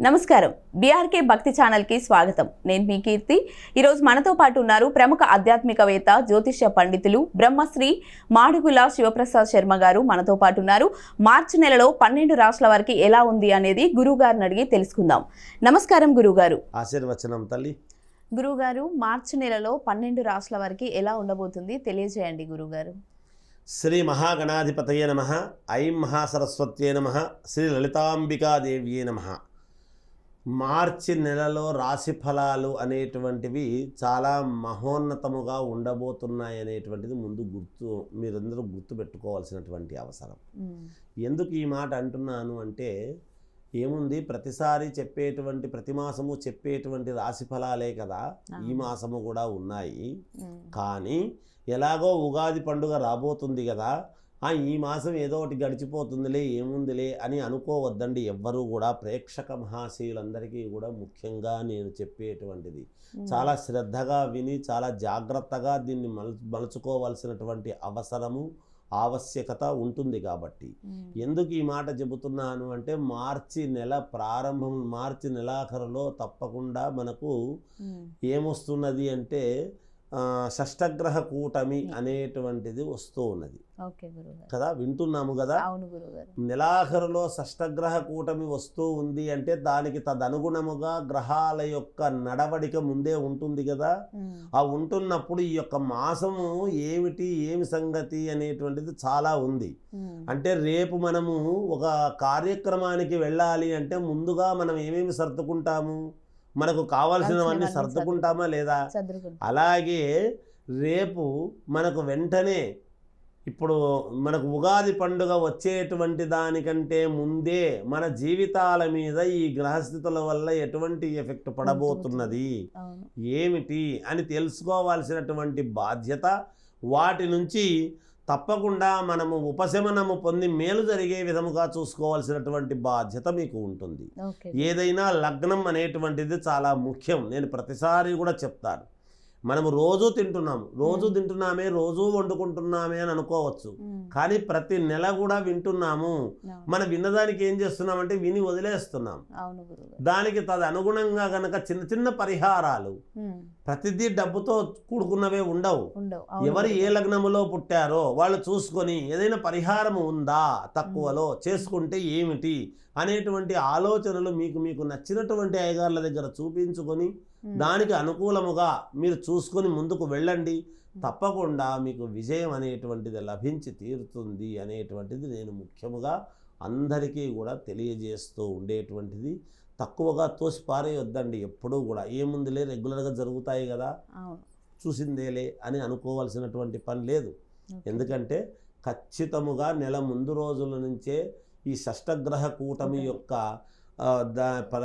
నమస్కారం బీఆర్కే భక్తి ఛానల్ కి స్వాగతం. నేను మీ కీర్తి. ఈ రోజు మనతో పాటు ఉన్నారు ప్రముఖ ఆధ్యాత్మికవేత్త, జ్యోతిష్య పండితులు బ్రహ్మశ్రీ మాడుగుల శివప్రసాద్ శర్మ గారు మనతో పాటు ఉన్నారు. మార్చి నెలలో 12 రాష్ట్రాల వారికి ఎలా ఉంది అనేది గురువుగారిని అడిగి తెలుసుకుందాం. నమస్కారం గురువుగారు. ఆశీర్వచనం తల్లి. గురువుగారు, మార్చి నెలలో 12 రాష్ట్రాల వారికి ఎలా ఉండబోతుంది తెలియజేయండి గురువుగారు. శ్రీ మహాగణాధిపతయే నమః. ఐం మహాసరస్వత్యే నమః. శ్రీ లలితాంబికాదేవ్యే నమః. మార్చి నెలలో రాశి ఫలాలు అనేటువంటివి చాలా మహోన్నతముగా ఉండబోతున్నాయి అనేటువంటిది ముందు మీరందరూ గుర్తుపెట్టుకోవాల్సినటువంటి అవసరం. ఎందుకు ఈ మాట అంటున్నాను అంటే, ఏముంది, ప్రతిసారి చెప్పేటువంటి ప్రతి మాసము చెప్పేటువంటి రాశి ఫలాలే కదా ఈ మాసము కూడా ఉన్నాయి. కానీ ఎలాగో ఉగాది పండుగ రాబోతుంది కదా, ఈ మాసం ఏదో ఒకటి గడిచిపోతుందిలే, ఏముందిలే అని అనుకోవద్దండి. ఎవ్వరూ కూడా ప్రేక్షక మహాశయులందరికీ కూడా ముఖ్యంగా నేను చెప్పేటువంటిది చాలా శ్రద్ధగా విని చాలా జాగ్రత్తగా దీన్ని మలుచుకోవాల్సినటువంటి అవసరము ఆవశ్యకత ఉంటుంది. కాబట్టి ఎందుకు ఈ మాట చెబుతున్నాను అంటే, మార్చి నెల ప్రారంభం, మార్చి నెలాఖరులో తప్పకుండా మనకు ఏమొస్తున్నది అంటే షష్టగ్రహ కూటమి అనేటువంటిది వస్తూ ఉన్నది కదా, వింటున్నాము కదా. నెలాఖరులో షష్టగ్రహ కూటమి వస్తూ ఉంది అంటే దానికి తదనుగుణముగా గ్రహాల యొక్క నడవడిక ముందే ఉంటుంది కదా. ఆ ఉంటున్నప్పుడు ఈ యొక్క మాసము ఏమి సంగతి అనేటువంటిది చాలా ఉంది. అంటే రేపు మనము ఒక కార్యక్రమానికి వెళ్ళాలి అంటే ముందుగా మనం ఏమేమి సర్దుకుంటాము, మనకు కావాల్సినవన్నీ సర్దుకుంటామా లేదా? అలాగే రేపు మనకు వెంటనే ఇప్పుడు మనకు ఉగాది పండుగ వచ్చేటువంటి దానికంటే ముందే మన జీవితాల మీద ఈ గ్రహస్థితుల వల్ల ఎటువంటి ఎఫెక్ట్ పడబోతున్నది, ఏమిటి అని తెలుసుకోవాల్సినటువంటి బాధ్యత, వాటి నుంచి తప్పకుండా మనము ఉపశమనము పొంది మేలు జరిగే విధముగా చూసుకోవాల్సినటువంటి బాధ్యత మీకు ఉంటుంది. ఏదైనా లగ్నం అనేటువంటిది చాలా ముఖ్యం. నేను ప్రతిసారి కూడా చెప్తాను, మనము రోజు తింటున్నామే, రోజు వండుకుంటున్నామే అని అనుకోవచ్చు. కానీ ప్రతి నెల కూడా వింటున్నాము. మనం విన్నదానికి ఏం చేస్తున్నామంటే విని వదిలేస్తున్నాం. దానికి తదనుగుణంగా గనక చిన్న చిన్న పరిహారాలు, ప్రతిదీ డబ్బుతో కూడుకున్నవే ఉండవు. ఎవరు ఏ లగ్నములో పుట్టారో వాళ్ళు చూసుకొని ఏదైనా పరిహారం ఉందా తక్కువలో చేసుకుంటే ఏమిటి అనేటువంటి ఆలోచనలు మీకు నచ్చినటువంటి అయ్యగార్ల దగ్గర చూపించుకొని దానికి అనుకూలముగా మీరు చూసుకొని ముందుకు వెళ్ళండి. తప్పకుండా మీకు విజయం అనేటువంటిది లభించి తీరుతుంది అనేటువంటిది నేను ముఖ్యముగా అందరికీ కూడా తెలియజేస్తూ ఉండేటువంటిది. తక్కువగా తోసి పారేయొద్దండి. ఎప్పుడూ కూడా ఏముందిలే, రెగ్యులర్గా జరుగుతాయి కదా, చూసిందేలే అని అనుకోవాల్సినటువంటి పని లేదు. ఎందుకంటే ఖచ్చితముగా నెల ముందు రోజుల నుంచే ఈ షష్టగ్రహ కూటమి యొక్క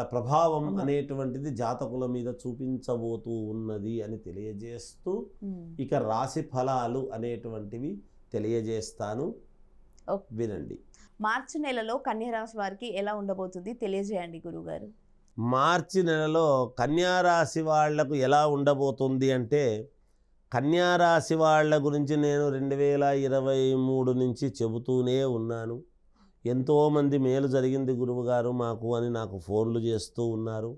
ప్రభావం అనేటువంటిది జాతకుల మీద చూపించబోతూ ఉన్నది అని తెలియజేస్తూ, ఇక రాశి ఫలాలు అనేటువంటివి తెలియజేస్తాను, వినండి. మార్చి నెలలో కన్యా రాశి వారికి ఎలా ఉండబోతుంది తెలియజేయండి గురువుగారు. మార్చి నెలలో కన్యారాశి వాళ్లకు ఎలా ఉండబోతుంది అంటే, కన్యారాశి వాళ్ళ గురించి నేను 2023 నుంచి చెబుతూనే ఉన్నాను. ఎంతోమంది మేలు జరిగింది గురువుగారు మాకు అని నాకు ఫోన్లు చేస్తూ ఉన్నారు.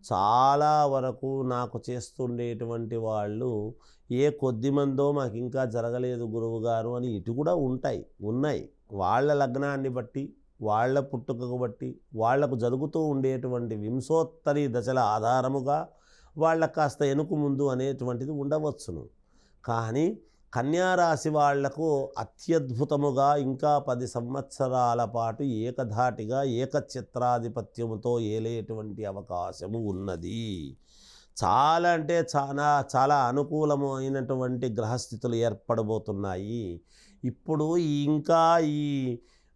చాలా వరకు నాకు చేస్తుండేటువంటి వాళ్ళు ఏ కొద్ది మందో మాకు ఇంకా జరగలేదు గురువుగారు అని ఇటు కూడా ఉన్నాయి. వాళ్ళ లగ్నాన్ని బట్టి, వాళ్ళ పుట్టుకకు బట్టి, వాళ్లకు జరుగుతూ ఉండేటువంటి వింశోత్తరి దశల ఆధారముగా వాళ్ళకు కాస్త ఎనుకు ముందు అనేటువంటిది ఉండవచ్చును. కానీ కన్యారాశి వాళ్లకు అత్యద్భుతముగా ఇంకా 10 సంవత్సరాల పాటు ఏకధాటిగా ఏకఛత్రాధిపత్యముతో ఏలేటువంటి అవకాశము ఉన్నది. చాలా అంటే చాలా అనుకూలమైనటువంటి గ్రహస్థితులు ఏర్పడబోతున్నాయి. ఇప్పుడు ఇంకా ఈ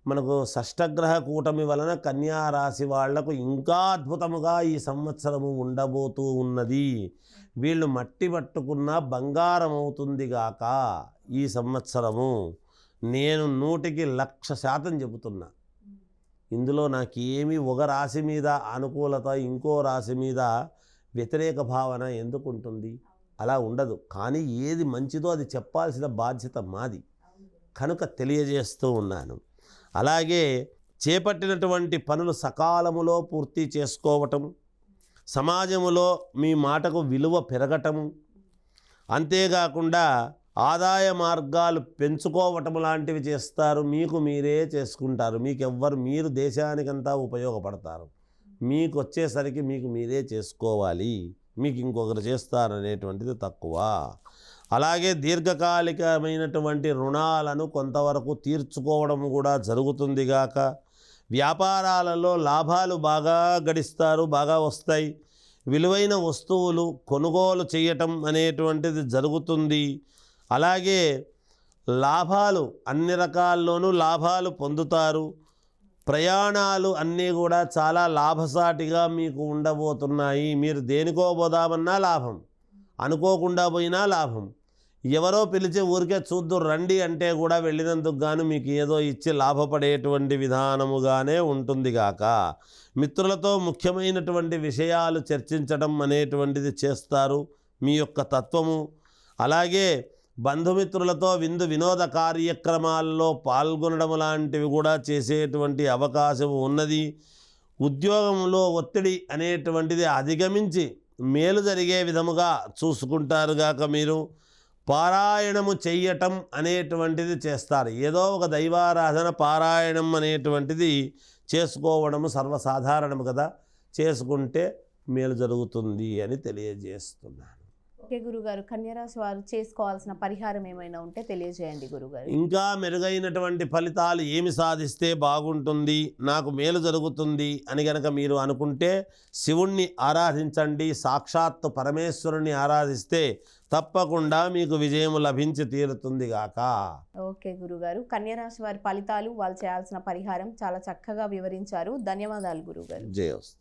మనకు షష్టగ్రహ కూటమి వలన కన్యారాశి వాళ్లకు ఇంకా అద్భుతముగా ఈ సంవత్సరము ఉండబోతూ ఉన్నది. వీళ్ళు మట్టి పట్టుకున్న బంగారం అవుతుంది గాక ఈ సంవత్సరము. నేను 100కి 1,00,000% చెబుతున్నా. ఇందులో నాకేమీ ఒక రాశి మీద అనుకూలత, ఇంకో రాశి మీద వ్యతిరేక భావన ఎందుకు ఉంటుంది? అలా ఉండదు. కానీ ఏది మంచిదో అది చెప్పాల్సిన బాధ్యత మాది కనుక తెలియజేస్తూ ఉన్నాను. అలాగే చేపట్టినటువంటి పనులు సకాలములో పూర్తి చేసుకోవటం, సమాజములో మీ మాటకు విలువ పెరగటము, అంతేకాకుండా ఆదాయ మార్గాలు పెంచుకోవటం లాంటివి చేస్తారు. మీకు మీరే చేసుకుంటారు. మీరు దేశానికంతా ఉపయోగపడతారు. మీకు వచ్చేసరికి మీకు మీరే చేసుకోవాలి, మీకు ఇంకొకరు చేస్తారనేటువంటిది తక్కువ. అలాగే దీర్ఘకాలికమైనటువంటి రుణాలను కొంతవరకు తీర్చుకోవడం కూడా జరుగుతుంది గాక వ్యాపారాలలో లాభాలు బాగా గడిస్తారు, బాగా వస్తాయి. విలువైన వస్తువులు కొనుగోలు చేయటం అనేటువంటిది జరుగుతుంది. అలాగే లాభాలు అన్ని రకాల్లోనూ లాభాలు పొందుతారు. ప్రయాణాలు అన్నీ కూడా చాలా లాభసాటిగా మీకు ఉండబోతున్నాయి. మీరు దేనికో పోదామన్నా లాభం, అనుకోకుండా పోయినా లాభం. ఎవరో పిలిచి ఊరికే చూద్దురు రండి అంటే కూడా వెళ్ళినందుకు గాను మీకు ఏదో ఇచ్చి లాభపడేటువంటి విధానముగానే ఉంటుంది గాక మిత్రులతో ముఖ్యమైనటువంటి విషయాలు చర్చించడం అనేటువంటిది చేస్తారు. మీ యొక్క తత్వము, అలాగే బంధుమిత్రులతో వినోద కార్యక్రమాల్లో పాల్గొనడం లాంటివి కూడా చేసేటువంటి అవకాశం ఉన్నది. ఉద్యోగంలో ఒత్తిడి అనేటువంటిది అధిగమించి మేలు జరిగే విధముగా చూసుకుంటారు గాక మీరు పారాయణము చెయ్యటం అనేటువంటిది చేస్తారు. ఏదో ఒక దైవారాధన పారాయణం అనేటువంటిది చేసుకోవడము సర్వసాధారణము కదా, చేసుకుంటే మేలు జరుగుతుంది అని తెలియజేస్తున్నాను. ఓకే గురుగారు, కన్యరాశి వారు చేసుకోవాల్సిన పరిహారం ఏమైనా ఉంటే తెలియజేయండి గురుగారు. ఇంకా మెరుగైనటువంటి ఫలితాలు ఏమి సాధిస్తే బాగుంటుంది, నాకు మేలు జరుగుతుంది అని గనక మీరు అనుకుంటే శివుణ్ణి ఆరాధించండి. సాక్షాత్తు పరమేశ్వరుణ్ణి ఆరాధిస్తే తప్పకుండా మీకు విజయం లభించి తీరుతుంది గాక. ఓకే గురుగారు, కన్యరాశి వారి ఫలితాలు, వాళ్ళు చేయాల్సిన పరిహారం చాలా చక్కగా వివరించారు. ధన్యవాదాలు గురుగారు. జయోస్తు.